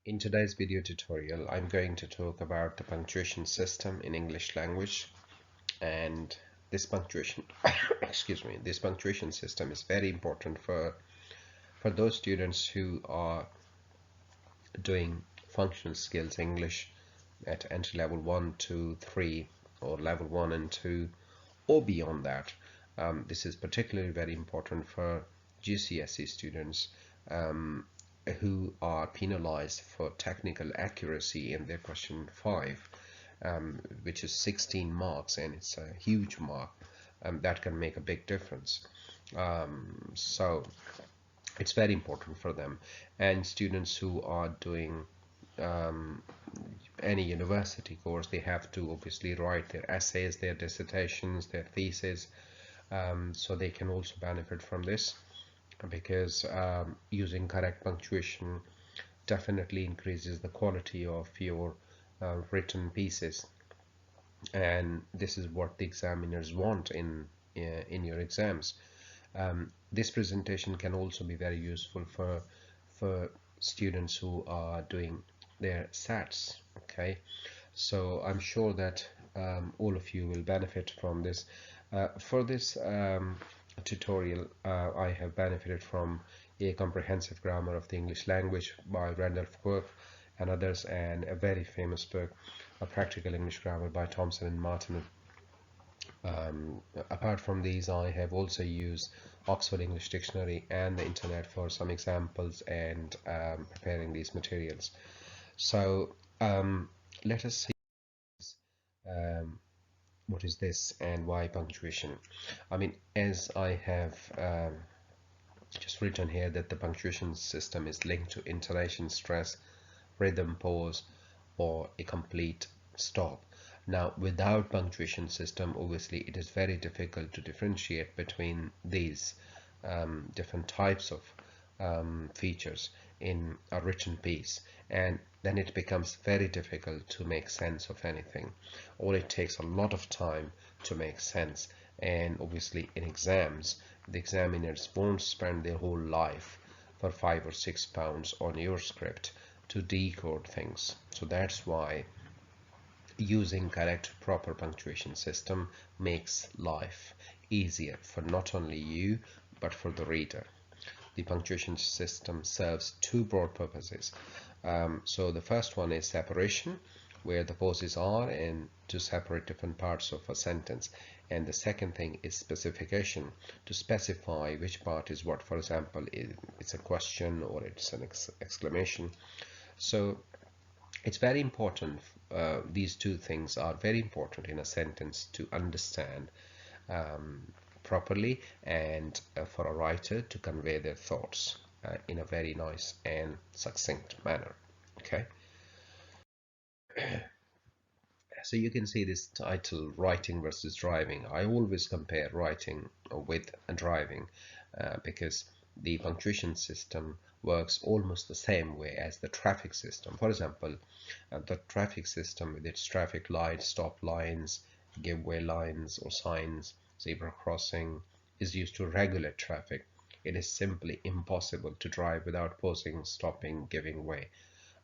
In today's video tutorial, I'm going to talk about the punctuation system in English language. And this punctuation, excuse me, this punctuation system is very important for those students who are doing functional skills English at entry level 1, 2, 3, or level 1 and 2, or beyond that. This is particularly very important for GCSE students who are penalized for technical accuracy in their question 5, which is 16 marks, and it's a huge mark that can make a big difference. So it's very important for them. And students who are doing any university course, they have to obviously write their essays, their dissertations, their thesis, so they can also benefit from this, because using correct punctuation definitely increases the quality of your written pieces, and this is what the examiners want in your exams. This presentation can also be very useful for students who are doing their SATs. Okay, so I'm sure that all of you will benefit from this. For this tutorial, I have benefited from A Comprehensive Grammar of the English Language by Randolph Quirk and others, and a very famous book, A Practical English Grammar by Thompson and Martin. Apart from these, I have also used Oxford English Dictionary and the internet for some examples and preparing these materials. So let us see what is this and why punctuation. I mean, as I have just written here, that the punctuation system is linked to intonation, stress, rhythm, pause, or a complete stop. Now, without punctuation system, obviously it is very difficult to differentiate between these different types of features in a written piece, and then it becomes very difficult to make sense of anything, or it takes a lot of time to make sense. And obviously in exams, the examiners won't spend their whole life for £5 or £6 on your script to decode things. So that's why using correct proper punctuation system makes life easier for not only you but for the reader. The punctuation system serves two broad purposes. So the first one is separation, where the pauses are, and to separate different parts of a sentence. And the second thing is specification, to specify which part is what. For example, it's a question or it's an exclamation. So it's very important. These two things are very important in a sentence to understand properly, and for a writer to convey their thoughts in a very nice and succinct manner. Okay, so you can see this title, writing versus driving. I always compare writing with driving because the punctuation system works almost the same way as the traffic system. For example, the traffic system with its traffic lights, stop lines, give way lines or signs, zebra crossing, is used to regulate traffic. It is simply impossible to drive without pausing, stopping, giving way.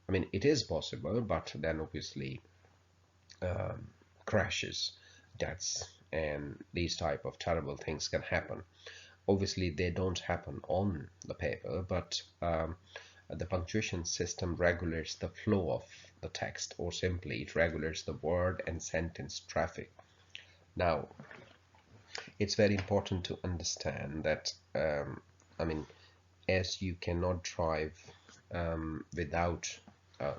I mean, it is possible, but then obviously crashes, deaths, and these type of terrible things can happen. Obviously, they don't happen on the paper, but the punctuation system regulates the flow of the text, or simply it regulates the word and sentence traffic. Now, it's very important to understand that I mean, as you cannot drive without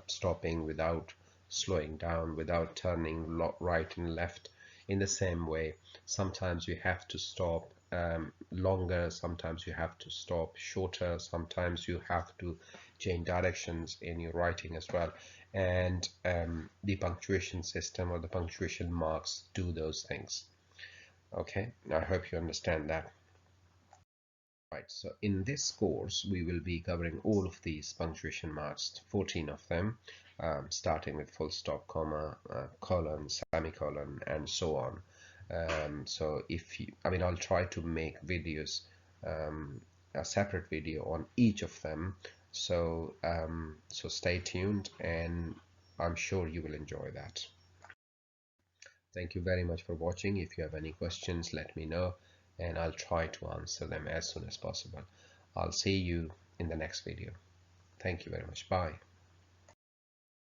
stopping, without slowing down, without turning right and left, in the same way, sometimes you have to stop longer, sometimes you have to stop shorter, sometimes you have to change directions in your writing as well. And the punctuation system or the punctuation marks do those things. Okay, I hope you understand that. Right, so in this course we will be covering all of these punctuation marks, 14 of them, starting with full stop, comma, colon, semicolon, and so on. So if you, I mean, I'll try to make videos, a separate video on each of them, So stay tuned, and I'm sure you will enjoy that. Thank you very much for watching. If you have any questions, let me know, and I'll try to answer them as soon as possible. I'll see you in the next video. Thank you very much. Bye.